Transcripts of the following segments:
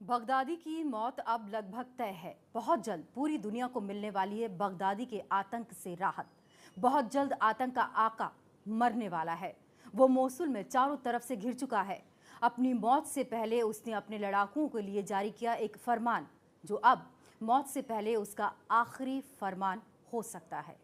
Baghdadi की मौत अब लगभग तय है। बहुत जल्द पूरी दुनिया को मिलने वाली है बगदादी के आतंक से राहत। बहुत जल्द आतंक का आका मरने वाला है। वो मोसुल में चारों तरफ से घिर चुका है। अपनी मौत से पहले उसने अपने लड़ाकुओं के लिए जारी किया एक फरमान, जो अब मौत से पहले उसका आखिरी फरमान हो सकता है।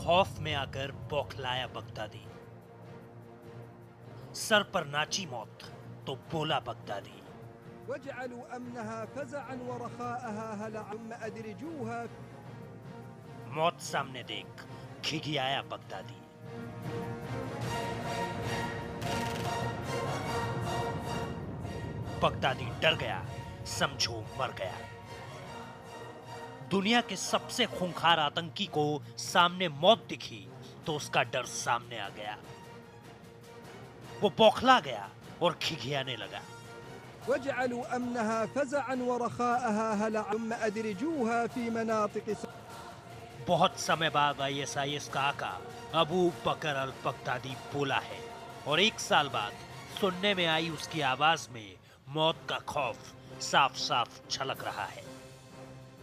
खौफ में आकर बौखलाया बगदादी, सर पर नाची मौत तो बोला बगदादी। वजअलू अमनहा फज़अन व रखाअहा हलअम अदरिजूहा। मौत सामने देख खिखियाया बगदादी। बगदादी डर गया, समझो मर गया। दुनिया के सबसे खूंखार आतंकी को सामने मौत दिखी तो उसका डर सामने आ गया। वो बौखला गया और खिखियाने लगा। वजअलू अमनहा फज़अन व रखाअहा हलअम अदरिजूहा फी मनातिक। बहुत समय बाद आईएसआईएस का आका अबू बकर अल बगदादी बोला है और 1 साल बाद सुनने में आई उसकी आवाज में मौत का खौफ साफ साफ झलक रहा है।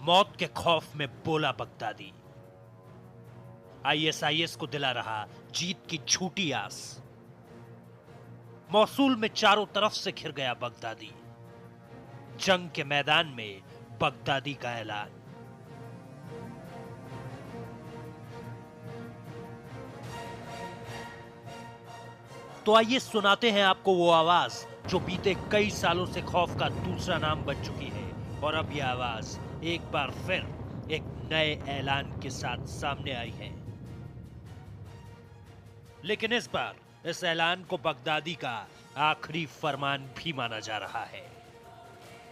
मौत के खौफ में बोला बगदादी। आईएसआईएस को दिला रहा जीत की झूठी आस। मौसूल में चारों तरफ से घिर गया बगदादी। जंग के मैदान में बगदादी का ऐलान। तो आइए सुनाते हैं आपको वो आवाज जो बीते कई सालों से खौफ का दूसरा नाम बन चुकी है और अब यह आवाज एक बार फिर एक नए ऐलान के साथ सामने आई है। लेकिन इस बार इस ऐलान को बगदादी का आखिरी फरमान भी माना जा रहा है।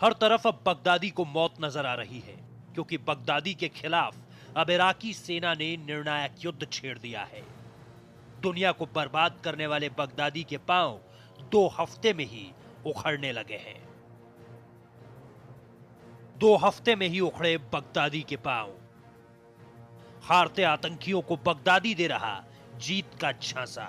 हर तरफ अब बगदादी को मौत नजर आ रही है क्योंकि बगदादी के खिलाफ अब इराकी सेना ने निर्णायक युद्ध छेड़ दिया है। दुनिया को बर्बाद करने वाले बगदादी के पांव 2 हफ्ते में ही उखड़ने लगे हैं। 2 हफ्ते में ही उखड़े बगदादी के पांव। हारते आतंकियों को बगदादी दे रहा जीत का झांसा।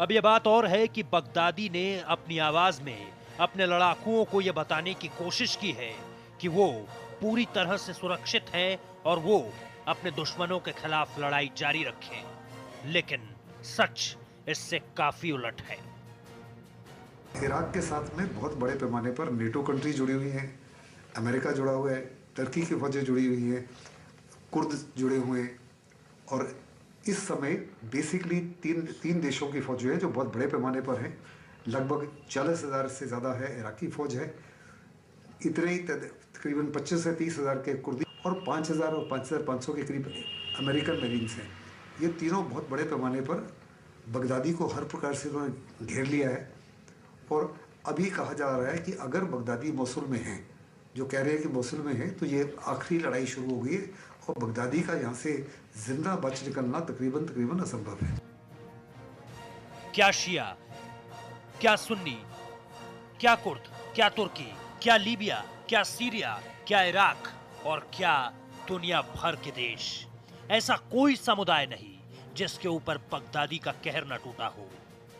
अब यह बात और है कि बगदादी ने अपनी आवाज में अपने लड़ाकुओं को यह बताने की कोशिश की है कि वो पूरी तरह से सुरक्षित हैं और वो अपने दुश्मनों के खिलाफ लड़ाई जारी रखें। लेकिन सच इससे काफी उलट है। इराक के साथ में बहुत बड़े पैमाने पर नेटो कंट्री जुड़ी हुई हैं, अमेरिका जुड़ा हुआ है, टर्की की फौजें जुड़ी हुई हैं, कुर्द जुड़े हुए हैं और इस समय बेसिकली तीन देशों की फौज है जो बहुत बड़े पैमाने पर हैं। लगभग 40,000 से ज़्यादा है इराकी फौज है, इतने ही तकरीबन 25 से 30,000 के कुर्दी और 5,000 और 5,500 के करीब अमेरिकन मेरीन्स हैं। ये तीनों बहुत बड़े पैमाने पर बगदादी को हर प्रकार से उन्होंने घेर लिया है और अभी कहा जा रहा है कि अगर बगदादी मोसुल में हैं, जो कह रहे हैं कि मोसुल में है, तो ये आखिरी लड़ाई शुरू हो गई है और बगदादी का यहाँ से जिंदा बच निकलना तकरीबन असंभव है। क्या शिया, क्या सुन्नी, क्या कुर्द, क्या तुर्की, क्या लीबिया, क्या सीरिया, क्या इराक और क्या दुनिया भर के देश, ऐसा कोई समुदाय नहीं जिसके ऊपर बगदादी का कहर न टूटा हो।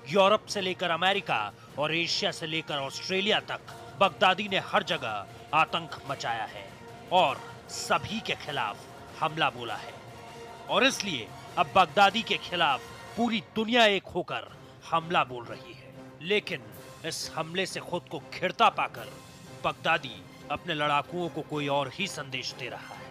यूरोप से लेकर अमेरिका और एशिया से लेकर ऑस्ट्रेलिया तक बगदादी ने हर जगह आतंक मचाया है और सभी के खिलाफ हमला बोला है। और इसलिए अब बगदादी के खिलाफ पूरी दुनिया एक होकर हमला बोल रही है। लेकिन इस हमले से खुद को घिरता पाकर बगदादी अपने लड़ाकुओं को कोई और ही संदेश दे रहा है।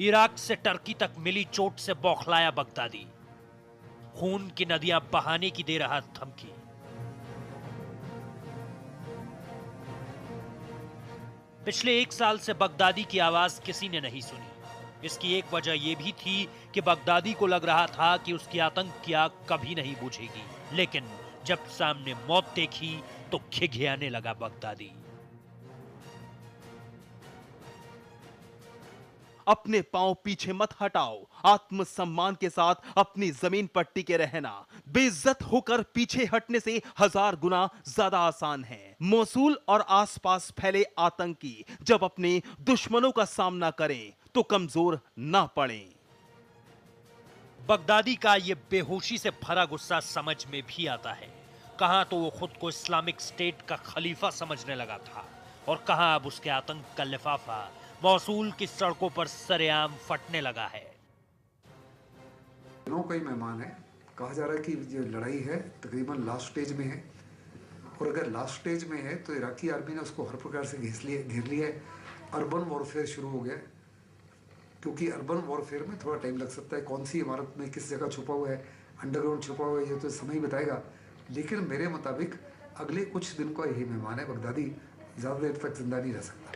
इराक से टर्की तक मिली चोट से बौखलाया बगदादी, खून की नदियां बहाने की दे रहा धमकी। पिछले 1 साल से बगदादी की आवाज किसी ने नहीं सुनी। इसकी एक वजह यह भी थी कि बगदादी को लग रहा था कि उसकी आतंक की आग कभी नहीं बुझेगी। लेकिन जब सामने मौत देखी तो घिघियाने लगा बगदादी। अपने पांव पीछे मत हटाओ, आत्मसम्मान के साथ अपनी जमीन पर टिके रहना बेइज्जत होकर पीछे हटने से 1000 गुना ज्यादा आसान है। मोसूल और आसपास फैले आतंकी जब अपने दुश्मनों का सामना करें तो कमजोर ना पड़ें। बगदादी का ये बेहोशी से भरा गुस्सा समझ में भी आता है। कहां तो वो खुद को इस्लामिक स्टेट का खलीफा समझने लगा था और कहां अब उसके आतंक का लिफाफा मौसूल की सड़कों पर सरेआम फटने लगा है। दिनों का ही मेहमान है। कहा जा रहा है कि ये लड़ाई है तकरीबन लास्ट स्टेज में है और अगर लास्ट स्टेज में है तो इराकी आर्मी ने उसको हर प्रकार से घेर लिया है। अर्बन वॉरफेयर शुरू हो गया क्योंकि अर्बन वॉरफेयर में थोड़ा टाइम लग सकता है। कौन सी इमारत में किस जगह छुपा हुआ है, अंडरग्राउंड छुपा हुआ है, ये तो समय ही बताएगा। लेकिन मेरे मुताबिक अगले कुछ दिन का यही मेहमान है। बगदादी ज़्यादा देर तक जिंदा नहीं रह सकता।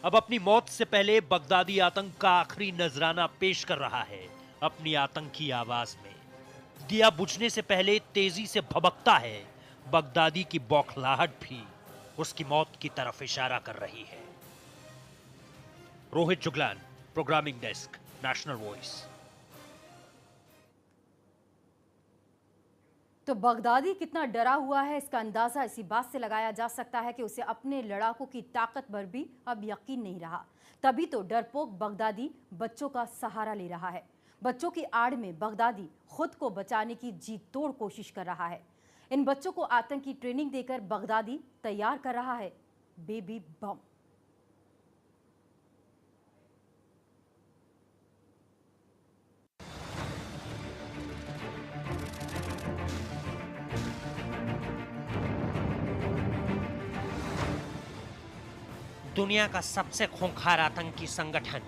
अब अपनी मौत से पहले बगदादी आतंक का आखिरी नजराना पेश कर रहा है अपनी आतंकी आवाज में। दिया बुझने से पहले तेजी से भभकता है। बगदादी की बौखलाहट भी उसकी मौत की तरफ इशारा कर रही है। Rohit Juglan, programming desk, National Voice. तो बगदादी कितना डरा हुआ है इसका अंदाजा इसी बात से लगाया जा सकता है कि उसे अपने लड़ाकों की ताकत पर भी अब यकीन नहीं रहा। तभी तो डरपोक बगदादी बच्चों का सहारा ले रहा है। बच्चों की आड़ में बगदादी खुद को बचाने की जी तोड़ कोशिश कर रहा है। इन बच्चों को आतंकी ट्रेनिंग देकर बगदादी तैयार कर रहा है बेबी बम। दुनिया का सबसे खूंखार आतंकी संगठन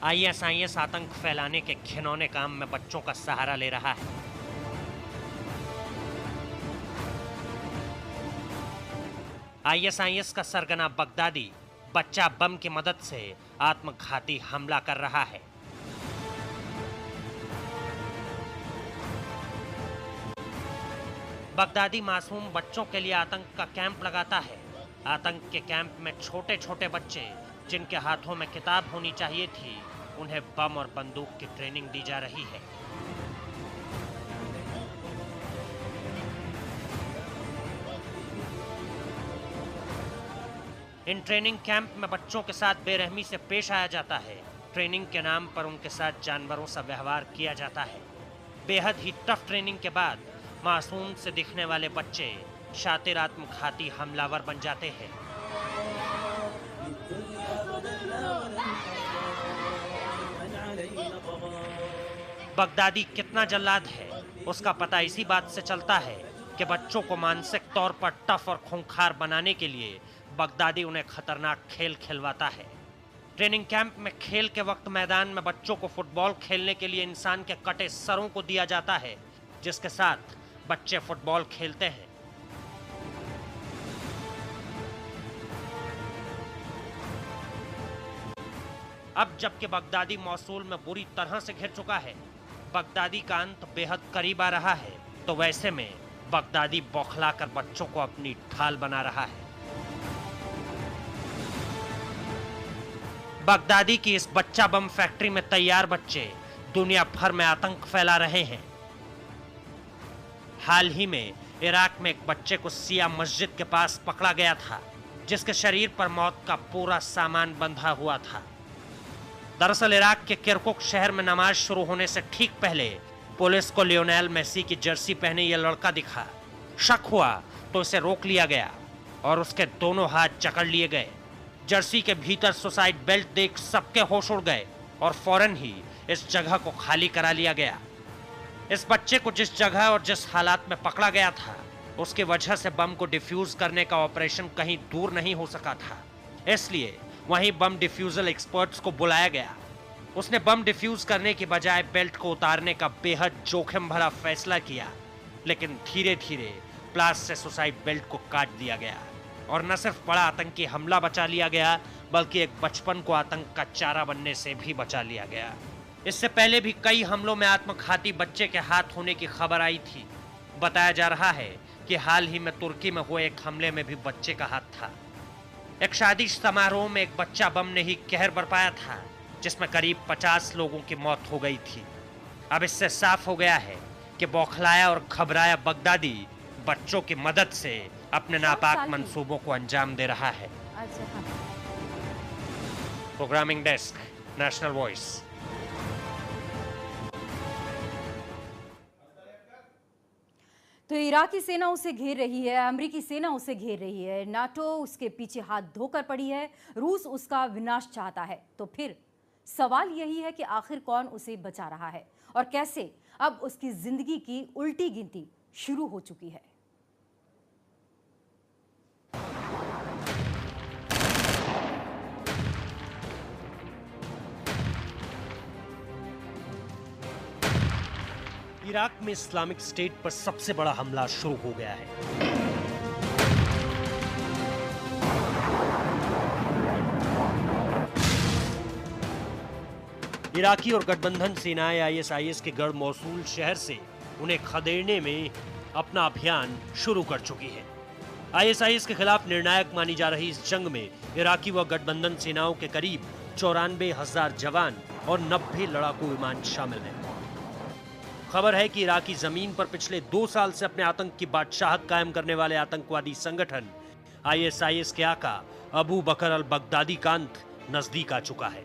ISIS आतंक फैलाने के घिनौने काम में बच्चों का सहारा ले रहा है। ISIS का सरगना बगदादी बच्चा बम की मदद से आत्मघाती हमला कर रहा है। बगदादी मासूम बच्चों के लिए आतंक का कैंप लगाता है। आतंक के कैंप में छोटे छोटे बच्चे जिनके हाथों में किताब होनी चाहिए थी, उन्हें बम और बंदूक की ट्रेनिंग दी जा रही है। इन ट्रेनिंग कैंप में बच्चों के साथ बेरहमी से पेश आया जाता है। ट्रेनिंग के नाम पर उनके साथ जानवरों सा व्यवहार किया जाता है। बेहद ही टफ ट्रेनिंग के बाद मासूम से दिखने वाले बच्चे शातिर आत्मघाती हमलावर बन जाते हैं। बगदादी कितना जल्लाद है उसका पता इसी बात से चलता है कि बच्चों को मानसिक तौर पर टफ और खूंखार बनाने के लिए बगदादी उन्हें खतरनाक खेल खिलवाता है। ट्रेनिंग कैंप में खेल के वक्त मैदान में बच्चों को फुटबॉल खेलने के लिए इंसान के कटे सरों को दिया जाता है, जिसके साथ बच्चे फुटबॉल खेलते हैं। अब जबकि बगदादी मौसूल में बुरी तरह से घिर चुका है, बगदादी का अंत बेहद करीब आ रहा है, तो वैसे में बगदादी बौखलाकर बच्चों को अपनी ढाल बना रहा है। बगदादी की इस बच्चा बम फैक्ट्री में तैयार बच्चे दुनिया भर में आतंक फैला रहे हैं। हाल ही में इराक में एक बच्चे को सिया मस्जिद के पास पकड़ा गया था, जिसके शरीर पर मौत का पूरा सामान बंधा हुआ था। दरअसल इराक के किरकुक शहर में नमाज शुरू होने से ठीक पहले पुलिस को लियोनेल मेसी की जर्सी पहने यह लड़का दिखा। शक हुआ तो इसे रोक लिया गया और उसके दोनों हाथ जकड़ लिए गए। जर्सी के भीतर सुसाइड बेल्ट देख सबके होश उड़ गए और फौरन ही इस जगह को खाली करा लिया गया। इस बच्चे को जिस जगह और जिस हालात में पकड़ा गया था, उसकी वजह से बम को डिफ्यूज करने का ऑपरेशन कहीं दूर नहीं हो सका था, इसलिए वहीं बम डिफ्यूजल एक्सपर्ट्स को बुलाया गया। उसने बम डिफ्यूज करने की बजाय बेल्ट को उतारने का बेहद जोखिम भरा फैसला किया, लेकिन धीरे धीरे प्लास से सुसाइड बेल्ट को काट दिया गया और न सिर्फ बड़ा आतंकी हमला बचा लिया गया, बल्कि एक बचपन को आतंक का चारा बनने से भी बचा लिया गया। इससे पहले भी कई हमलों में आत्मघाती बच्चे के हाथ होने की खबर आई थी। बताया जा रहा है कि हाल ही में तुर्की में हुए एक हमले में भी बच्चे का हाथ था। एक शादी समारोह में एक बच्चा बम ने ही कहर बरपाया था, जिसमें करीब 50 लोगों की मौत हो गई थी। अब इससे साफ हो गया है कि बौखलाया और घबराया बगदादी बच्चों की मदद से अपने नापाक मंसूबों को अंजाम दे रहा है। Programming desk, National Voice. तो इराकी सेना उसे घेर रही है, अमेरिकी सेना उसे घेर रही है, नाटो उसके पीछे हाथ धोकर पड़ी है, रूस उसका विनाश चाहता है। तो फिर सवाल यही है कि आखिर कौन उसे बचा रहा है और कैसे अब उसकी जिंदगी की उल्टी गिनती शुरू हो चुकी है। इराक में इस्लामिक स्टेट पर सबसे बड़ा हमला शुरू हो गया है। इराकी और गठबंधन सेनाएं आईएसआईएस के गढ़ मौसूल शहर से उन्हें खदेड़ने में अपना अभियान शुरू कर चुकी है। आईएसआईएस के खिलाफ निर्णायक मानी जा रही इस जंग में इराकी व गठबंधन सेनाओं के करीब 94,000 जवान और 90 लड़ाकू विमान शामिल हैं। खबर है कि इराकी जमीन पर पिछले 2 साल से अपने आतंक की बादशाहत कायम करने वाले आतंकवादी संगठन आईएसआईएस के आका अबू बकर अल बगदादी का अंत नजदीक आ चुका है।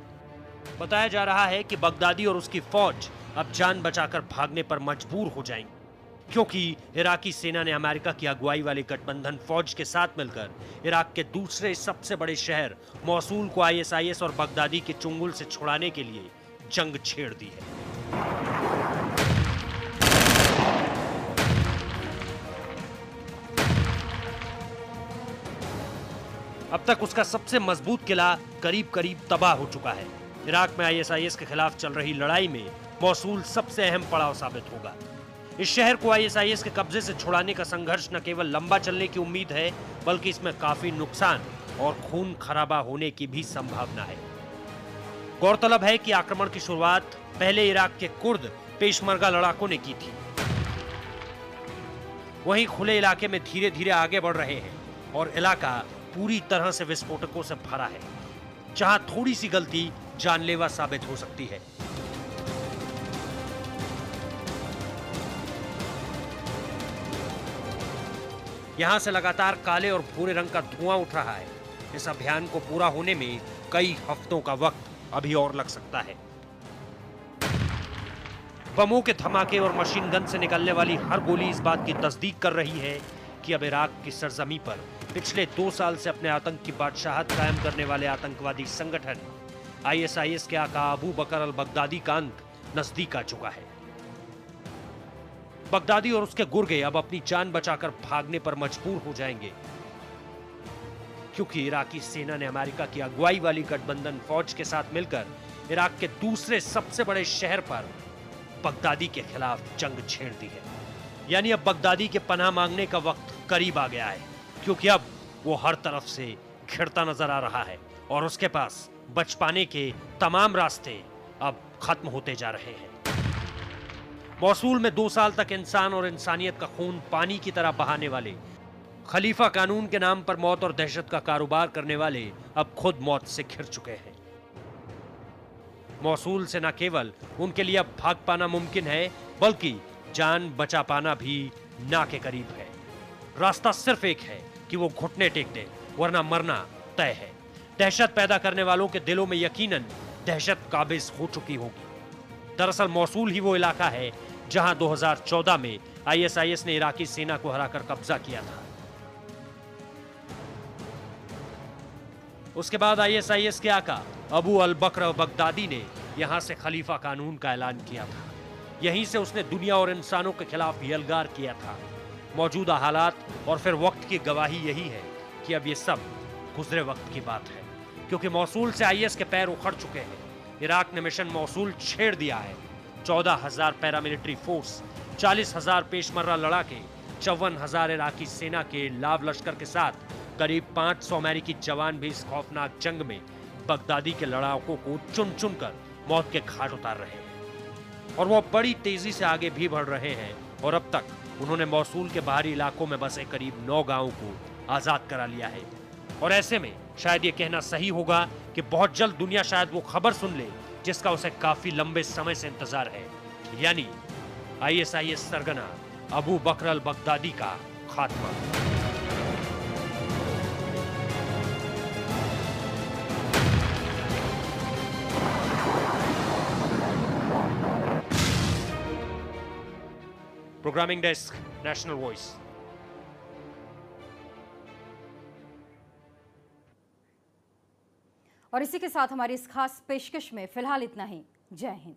बताया जा रहा है कि बगदादी और उसकी फौज अब जान बचाकर भागने पर मजबूर हो जाएंगी, क्योंकि इराकी सेना ने अमेरिका की अगुवाई वाली गठबंधन फौज के साथ मिलकर इराक के दूसरे सबसे बड़े शहर मौसूल को आईएसआईएस और बगदादी के चुंगल से छुड़ाने के लिए जंग छेड़ दी है। अब तक उसका सबसे मजबूत किला करीब करीब तबाह हो चुका है। इराक में आईएसआईएस के खिलाफ चल रही लड़ाई में मौसूल सबसे अहम पड़ाव साबित होगा। इस शहर को आईएसआईएस के कब्जे से छुड़ाने का संघर्ष न केवल लंबा चलने की उम्मीद है, बल्कि इसमें काफी नुकसान और खून खराबा होने की भी संभावना है। गौरतलब है कि आक्रमण की शुरुआत पहले इराक के कुर्द पेशमर्गा लड़ाकों ने की थी। वहीं खुले इलाके में धीरे धीरे आगे बढ़ रहे हैं और इलाका पूरी तरह से विस्फोटकों से भरा है, जहां थोड़ी सी गलती जानलेवा साबित हो सकती है। यहां से लगातार काले और भूरे रंग का धुआं उठ रहा है। इस अभियान को पूरा होने में कई हफ्तों का वक्त अभी और लग सकता है। बमों के धमाके और मशीन गन से निकलने वाली हर गोली इस बात की तस्दीक कर रही है कि अब इराक की सरजमी पर पिछले 2 साल से अपने आतंक की बादशाहत कायम करने वाले आतंकवादी संगठन आईएसआईएस के आका अबू बकर अल बगदादी का अंत नजदीक आ चुका है। बगदादी और उसके गुर्गे अब अपनी जान बचाकर भागने पर मजबूर हो जाएंगे, क्योंकि इराकी सेना ने अमेरिका की अगुवाई वाली गठबंधन फौज के साथ मिलकर इराक के दूसरे सबसे बड़े शहर पर बगदादी के खिलाफ जंग छेड़ दी है। यानी अब बगदादी के पनाह मांगने का वक्त करीब आ गया है, क्योंकि अब वो हर तरफ से घिरता नजर आ रहा है और उसके पास बच पाने के तमाम रास्ते अब खत्म होते जा रहे हैं। मौसूल में 2 साल तक इंसान और इंसानियत का खून पानी की तरह बहाने वाले खलीफा कानून के नाम पर मौत और दहशत का कारोबार करने वाले अब खुद मौत से घिर चुके हैं। मौसूल से न केवल उनके लिए अब भाग पाना मुमकिन है, बल्कि जान बचा पाना भी ना के करीब है। रास्ता सिर्फ एक है कि वो घुटने टेक दे, वरना मरना तय है। दहशत पैदा करने वालों के दिलों में यकीनन दहशत काबिज हो चुकी होगी। दरअसल मौसूल ही वो इलाका है जहां 2014 में आईएसआईएस ने इराकी सेना को हराकर कब्जा किया था। उसके बाद आईएसआईएस के आका अबू अल बकर बगदादी ने यहां से खलीफा कानून का ऐलान किया था। यहीं से उसने दुनिया और इंसानों के खिलाफ यलगार किया था। मौजूदा हालात और फिर वक्त की गवाही यही है कि अब ये सब गुजरे वक्त की बात है, क्योंकि मौसूल से आईएस के पैर उखड़ चुके हैं। इराक ने मिशन मौसूल छेड़ दिया है। 14,000 पैरामिलिट्री फोर्स, 40,000 पेशमर्रा लड़ाके, 54,000 इराकी सेना के लाव लश्कर के साथ करीब 500 अमेरिकी जवान भी इस खौफनाक जंग में बगदादी के लड़ाकों को चुन चुन कर मौत के घाट उतार रहे हैं। और वो बड़ी तेजी से आगे भी बढ़ रहे हैं और अब तक उन्होंने मौसूल के बाहरी इलाकों में बसे करीब 9 गांवों को आजाद करा लिया है। और ऐसे में शायद ये कहना सही होगा कि बहुत जल्द दुनिया शायद वो खबर सुन ले जिसका उसे काफी लंबे समय से इंतजार है, यानी आईएसआईएस सरगना अबू बकर अल बगदादी का खात्मा। Programming desk, National voice. और इसी के साथ हमारी इस खास पेशकश में फिलहाल इतना ही। जय हिंद।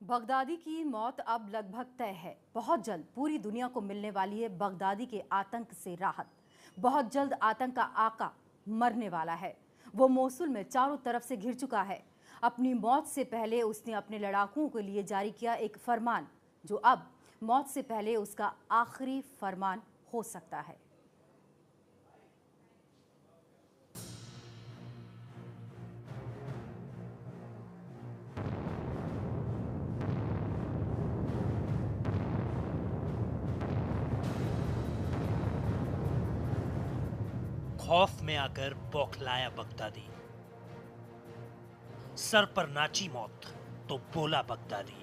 बगदादी की मौत अब लगभग तय है। बहुत जल्द पूरी दुनिया को मिलने वाली है बगदादी के आतंक से राहत। बहुत जल्द आतंक का आका मरने वाला है। वो मोसुल में चारों तरफ से घिर चुका है। अपनी मौत से पहले उसने अपने लड़ाकुओं के लिए जारी किया एक फरमान, जो अब मौत से पहले उसका आखिरी फरमान हो सकता है। खौफ में आकर बौखलाया बगदादी। सर पर नाची मौत तो बोला बगदादी।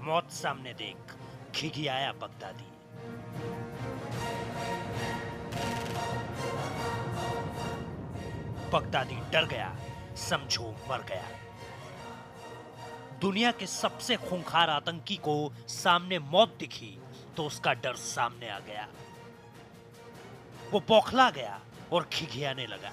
मौत सामने देख खिखियाया बगदादी। बगदादी डर गया, समझो मर गया। दुनिया के सबसे खूंखार आतंकी को सामने मौत दिखी तो उसका डर सामने आ गया। वो बौखला गया और खिखियाने लगा।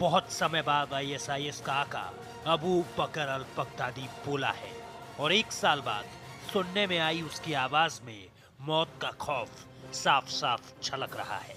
बहुत समय बाद आईएसआईएस का आका अबू बकर अल बगदादी बोला है और 1 साल बाद सुनने में आई उसकी आवाज में मौत का खौफ साफ साफ झलक रहा है।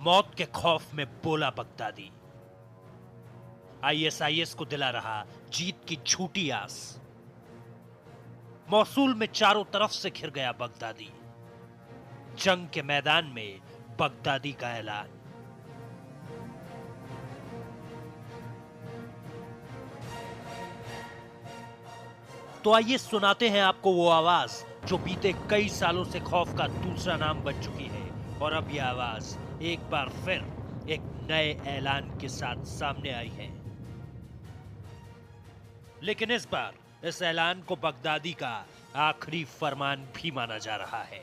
मौत के खौफ में बोला बगदादी। आईएसआईएस को दिला रहा जीत की झूठी आस। मौसूल में चारों तरफ से घिर गया बगदादी। जंग के मैदान में बगदादी का ऐलान। तो आइए सुनाते हैं आपको वो आवाज जो बीते कई सालों से खौफ का दूसरा नाम बन चुकी है, और अब यह आवाज एक बार फिर एक नए ऐलान के साथ सामने आई है। लेकिन इस बार इस ऐलान को बगदादी का आखिरी फरमान भी माना जा रहा है।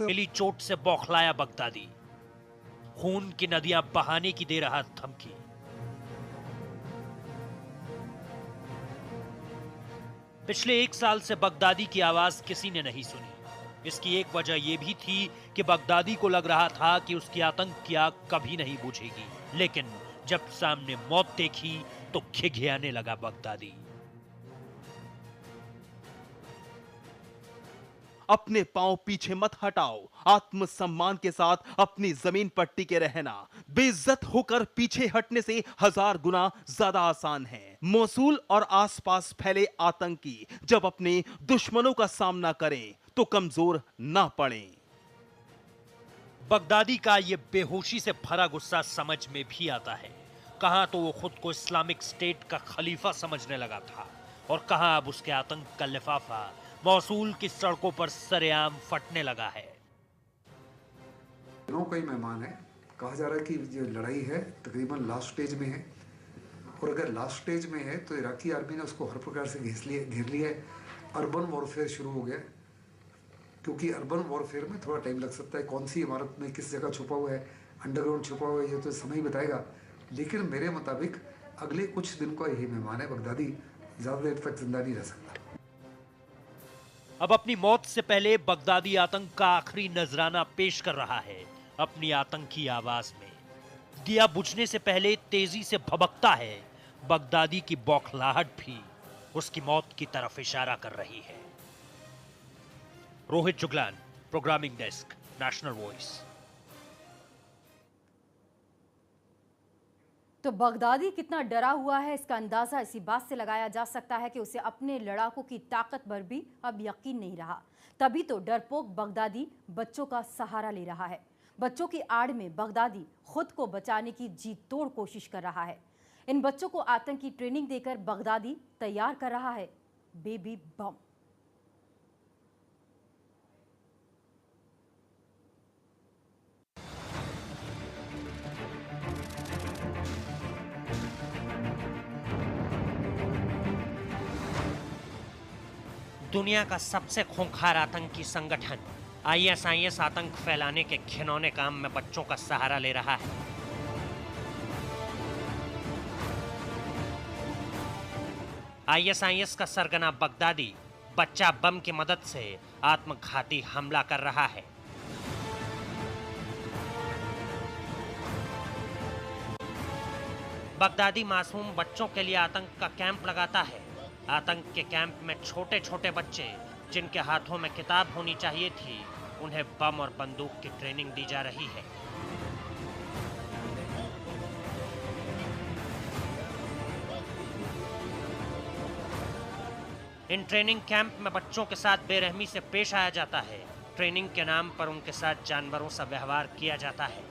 मिली चोट से बौखलाया बगदादी, खून की नदियां बहाने की दे रहा धमकी। पिछले 1 साल से बगदादी की आवाज किसी ने नहीं सुनी। इसकी एक वजह यह भी थी कि बगदादी को लग रहा था कि उसकी आतंक की आग कभी नहीं बुझेगी, लेकिन जब सामने मौत देखी तो घिघियाने लगा बगदादी। अपने पांव पीछे मत हटाओ, आत्मसम्मान के साथ अपनी जमीन पर टिके रहना बेइज्जत होकर पीछे हटने से 1000 गुना ज्यादा आसान है। मोसूल और आसपास फैले आतंकी जब अपने दुश्मनों का सामना करें तो कमजोर ना पड़ें। बगदादी का ये बेहोशी से भरा गुस्सा समझ में भी आता है। कहां तो वो खुद को इस्लामिक स्टेट का खलीफा समझने लगा था और कहां अब उसके आतंक का लिफाफा मौसूल की सड़कों पर सरेआम फटने लगा है। दिनों का ही मेहमान है। कहा जा रहा है कि जो लड़ाई है तकरीबन लास्ट स्टेज में है, और अगर लास्ट स्टेज में है तो इराकी आर्मी ने उसको हर प्रकार से घेर लिया है। अर्बन वॉरफेयर शुरू हो गया, क्योंकि अर्बन वॉरफेयर में थोड़ा टाइम लग सकता है। कौन सी इमारत में किस जगह छुपा हुआ है, अंडरग्राउंड छुपा हुआ है, ये तो समय ही बताएगा। लेकिन मेरे मुताबिक अगले कुछ दिन का यही मेहमान है। बगदादी ज़्यादा देर तक जिंदा नहीं रह सकता। अब अपनी मौत से पहले बगदादी आतंक का आखिरी नजराना पेश कर रहा है अपनी आतंकी आवाज में। दिया बुझने से पहले तेजी से भभकता है। बगदादी की बौखलाहट भी उसकी मौत की तरफ इशारा कर रही है। Rohit Juglan, programming desk, National Voice. तो बगदादी कितना डरा हुआ है इसका अंदाजा इसी बात से लगाया जा सकता है कि उसे अपने लड़ाकों की ताकत पर भी अब यकीन नहीं रहा। तभी तो डरपोक बगदादी बच्चों का सहारा ले रहा है। बच्चों की आड़ में बगदादी खुद को बचाने की जी तोड़ कोशिश कर रहा है। इन बच्चों को आतंकी ट्रेनिंग देकर बगदादी तैयार कर रहा है बेबी बम। दुनिया का सबसे खूंखार आतंकी संगठन ISIS आतंक फैलाने के घिनौने काम में बच्चों का सहारा ले रहा है। ISIS का सरगना बगदादी बच्चा बम की मदद से आत्मघाती हमला कर रहा है। बगदादी मासूम बच्चों के लिए आतंक का कैंप लगाता है। आतंक के कैंप में छोटे छोटे बच्चे जिनके हाथों में किताब होनी चाहिए थी, उन्हें बम और बंदूक की ट्रेनिंग दी जा रही है। इन ट्रेनिंग कैंप में बच्चों के साथ बेरहमी से पेश आया जाता है। ट्रेनिंग के नाम पर उनके साथ जानवरों सा व्यवहार किया जाता है।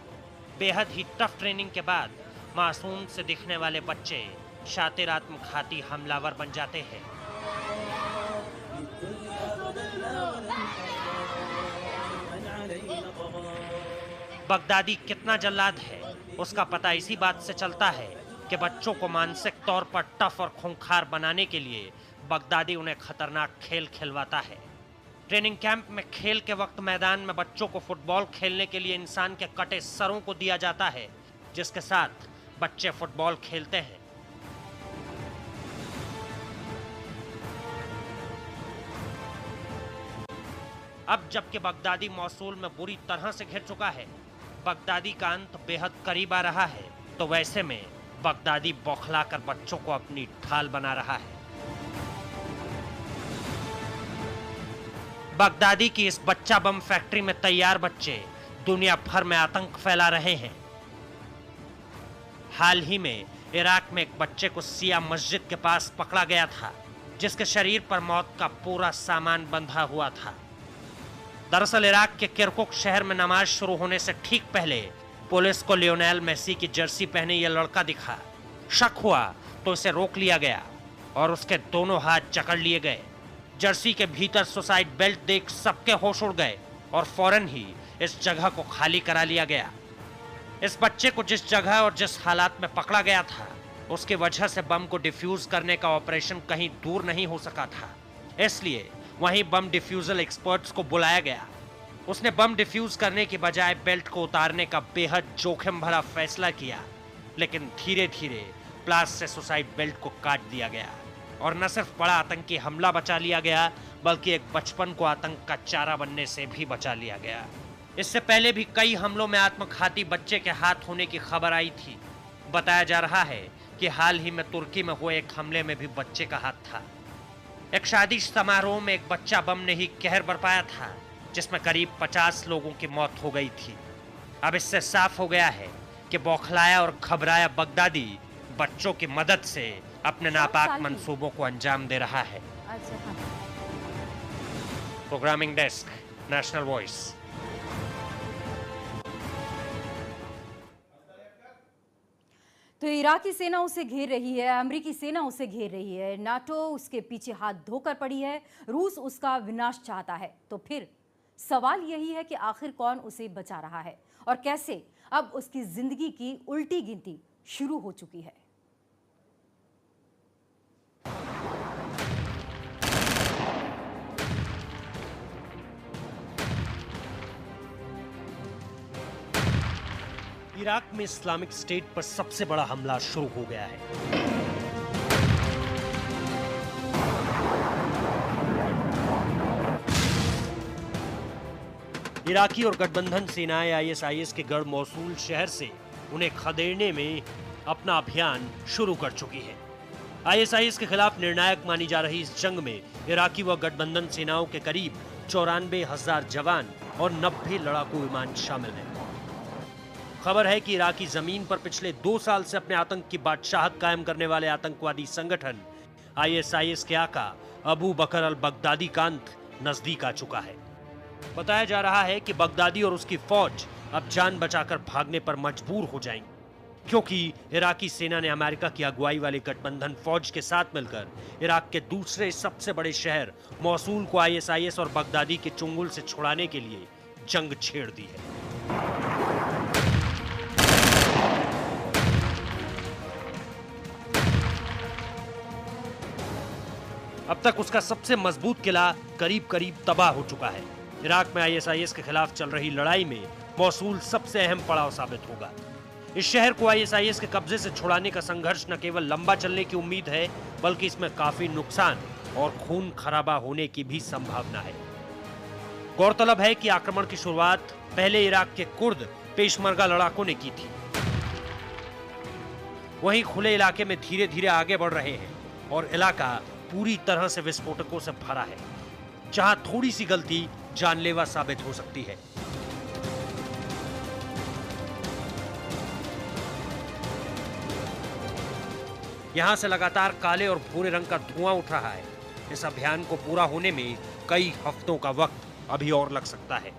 बेहद ही टफ ट्रेनिंग के बाद मासूम से दिखने वाले बच्चे शातिर आत्मघाती हमलावर बन जाते हैं। बगदादी कितना जल्लाद है उसका पता इसी बात से चलता है कि बच्चों को मानसिक तौर पर टफ और खूंखार बनाने के लिए बगदादी उन्हें खतरनाक खेल खिलवाता है। ट्रेनिंग कैंप में खेल के वक्त मैदान में बच्चों को फुटबॉल खेलने के लिए इंसान के कटे सरों को दिया जाता है, जिसके साथ बच्चे फुटबॉल खेलते हैं। अब जबकि बगदादी मौसूल में बुरी तरह से घिर चुका है, बगदादी का अंत बेहद करीब आ रहा है, तो वैसे में बगदादी बौखलाकर बच्चों को अपनी ढाल बना रहा है। बगदादी की इस बच्चा बम फैक्ट्री में तैयार बच्चे दुनिया भर में आतंक फैला रहे हैं। हाल ही में इराक में एक बच्चे को सिया मस्जिद के पास पकड़ा गया था, जिसके शरीर पर मौत का पूरा सामान बंधा हुआ था। दरअसल इराक के किरकुक शहर में नमाज शुरू होने से ठीक पहले पुलिस को लियोनेल मेसी की जर्सी पहने यह लड़का दिखा। शक हुआ तो इसे रोक लिया गया और उसके दोनों हाथ जकड़ लिए गए। जर्सी के भीतर सुसाइड बेल्ट देख सबके होश उड़ गए और फौरन ही इस जगह को खाली करा लिया गया। इस बच्चे को जिस जगह और जिस हालात में पकड़ा गया था, उसकी वजह से बम को डिफ्यूज करने का ऑपरेशन कहीं दूर नहीं हो सका था। इसलिए वहीं बम डिफ्यूजल एक्सपर्ट्स को बुलाया गया। उसने बम डिफ्यूज करने की बजाय बेल्ट को उतारने का बेहद जोखिम भरा फैसला किया, लेकिन धीरे धीरे प्लास से सुसाइड बेल्ट को काट दिया गया और न सिर्फ बड़ा आतंकी हमला बचा लिया गया, बल्कि एक बचपन को आतंक का चारा बनने से भी बचा लिया गया। इससे पहले भी कई हमलों में आत्मघाती बच्चे के हाथ होने की खबर आई थी। बताया जा रहा है कि हाल ही में तुर्की में हुए एक हमले में भी बच्चे का हाथ था। एक शादी समारोह में एक बच्चा बम ने ही कहर बरपाया था, जिसमें करीब 50 लोगों की मौत हो गई थी। अब इससे साफ हो गया है कि बौखलाया और घबराया बगदादी बच्चों की मदद से अपने नापाक मंसूबों को अंजाम दे रहा है। Programming desk, National Voice. तो इराकी सेना उसे घेर रही है, अमेरिकी सेना उसे घेर रही है, नाटो उसके पीछे हाथ धोकर पड़ी है, रूस उसका विनाश चाहता है। तो फिर सवाल यही है कि आखिर कौन उसे बचा रहा है और कैसे अब उसकी जिंदगी की उल्टी गिनती शुरू हो चुकी है। इराक में इस्लामिक स्टेट पर सबसे बड़ा हमला शुरू हो गया है। इराकी और गठबंधन सेनाएं आईएसआईएस के गढ़ मौसूल शहर से उन्हें खदेड़ने में अपना अभियान शुरू कर चुकी है। आईएसआईएस के खिलाफ निर्णायक मानी जा रही इस जंग में इराकी व गठबंधन सेनाओं के करीब 94,000 जवान और 90 लड़ाकू विमान शामिल हैं। खबर है कि इराकी जमीन पर पिछले 2 साल से अपने आतंक की बादशाहत कायम करने वाले आतंकवादी संगठन आईएसआईएस के आका अबू बकर अल बगदादी का अंत नजदीक आ चुका है। बताया जा रहा है कि बगदादी और उसकी फौज अब जान बचाकर भागने पर मजबूर हो जाएंगे, क्योंकि इराकी सेना ने अमेरिका की अगुवाई वाली गठबंधन फौज के साथ मिलकर इराक के दूसरे सबसे बड़े शहर मौसूल को आईएसआईएस और बगदादी के चुंगल से छुड़ाने के लिए जंग छेड़ दी है। अब तक उसका सबसे मजबूत किला करीब करीब तबाह हो चुका है। इराक में आईएसआईएस के खिलाफ चल रही लड़ाई में मौसूल सबसे अहम पड़ाव साबित होगा। इस शहर को आईएसआईएस के कब्जे से छुड़ाने का संघर्ष न केवल लंबा चलने की उम्मीद है, बल्कि इसमें काफी नुकसान और खून खराबा होने की भी संभावना है। गौरतलब है कि आक्रमण की शुरुआत पहले इराक के कुर्द पेशमर्गा लड़ाकों ने की थी। वहीं खुले इलाके में धीरे धीरे आगे बढ़ रहे हैं और इलाका पूरी तरह से विस्फोटकों से भरा है, जहां थोड़ी सी गलती जानलेवा साबित हो सकती है। यहां से लगातार काले और भूरे रंग का धुआं उठ रहा है। इस अभियान को पूरा होने में कई हफ्तों का वक्त अभी और लग सकता है।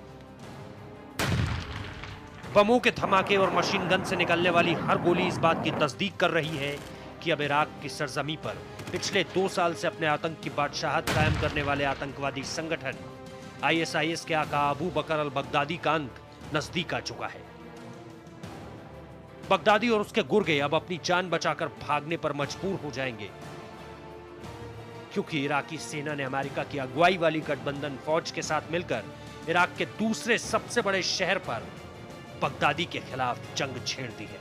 बमों के धमाके और मशीन गन से निकलने वाली हर गोली इस बात की तस्दीक कर रही है कि अब इराक की सरजमी पर पिछले 2 साल से अपने आतंक की बादशाहत कायम करने वाले आतंकवादी संगठन आईएसआईएस के आका अबू बकर अल बगदादी का अंत नजदीक आ चुका है। बगदादी और उसके गुर्गे अब अपनी जान बचाकर भागने पर मजबूर हो जाएंगे, क्योंकि इराकी सेना ने अमेरिका की अगुवाई वाली गठबंधन फौज के साथ मिलकर इराक के दूसरे सबसे बड़े शहर पर बगदादी के खिलाफ जंग छेड़ दी है।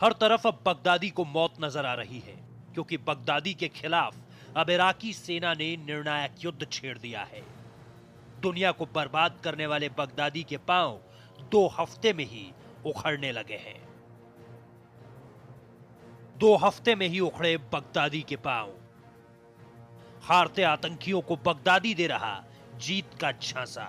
हर तरफ अब बगदादी को मौत नजर आ रही है, क्योंकि बगदादी के खिलाफ अब इराकी सेना ने निर्णायक युद्ध छेड़ दिया है। दुनिया को बर्बाद करने वाले बगदादी के पांव 2 हफ्ते में ही उखड़ने लगे हैं। 2 हफ्ते में ही उखड़े बगदादी के पांव। हारते आतंकियों को बगदादी दे रहा जीत का झांसा।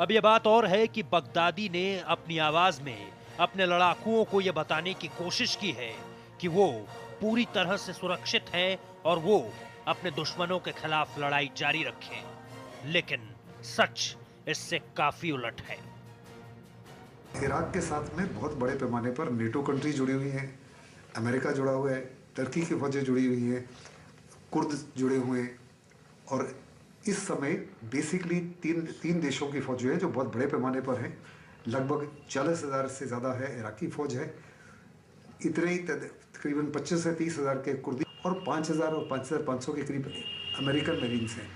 अब ये बात और है कि बगदादी ने अपनी आवाज में अपने लड़ाकुओं को यह बताने की कोशिश की है कि वो पूरी तरह से सुरक्षित है और वो अपने दुश्मनों के खिलाफ लड़ाई जारी रखें। लेकिन सच इससे काफी उलट है। इराक के साथ में बहुत बड़े पैमाने पर नेटो कंट्री जुड़ी हुई हैं, अमेरिका जुड़ा हुआ है, टर्की की फौजें जुड़ी हुई हैं, कुर्द जुड़े हुए हैं और इस समय बेसिकली तीन देशों की फौज है जो बहुत बड़े पैमाने पर हैं। लगभग 40,000 से ज़्यादा है इराकी फौज है, इतने ही तकरीबन 25 से 30,000 के कुर्दी और 5,000 और 5,500 के करीब अमेरिकन मरीन्स हैं।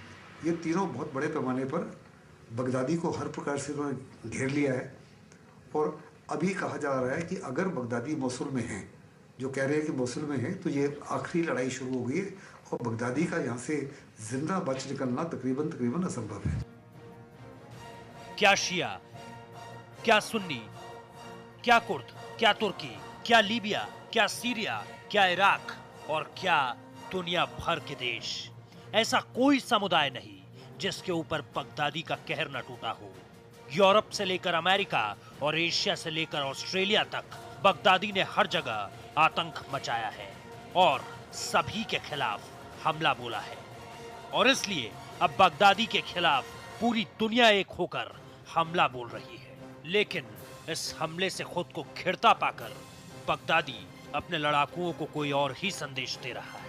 ये तीनों बहुत बड़े पैमाने पर बगदादी को हर प्रकार से उन्होंने घेर लिया है और अभी कहा जा रहा है कि अगर बगदादी मोसुल में हैं, जो कह रहे हैं कि मोसुल में हैं, तो ये आखिरी लड़ाई शुरू हो गई है और बगदादी का यहाँ से जिंदा बच निकलना तकरीबन असंभव है। क्या शिया, क्या सुन्नी, क्या कुर्द, क्या तुर्की, क्या लीबिया, क्या सीरिया, क्या इराक और क्या दुनिया भर के देश, ऐसा कोई समुदाय नहीं जिसके ऊपर बगदादी का कहर न टूटा हो। यूरोप से लेकर अमेरिका और एशिया से लेकर ऑस्ट्रेलिया तक बगदादी ने हर जगह आतंक मचाया है और सभी के खिलाफ हमला बोला है और इसलिए अब बगदादी के खिलाफ पूरी दुनिया एक होकर हमला बोल रही है। लेकिन इस हमले से खुद को घिरता पाकर बगदादी अपने लड़ाकुओं को कोई और ही संदेश दे रहा है।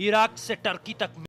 इराक से टर्की तक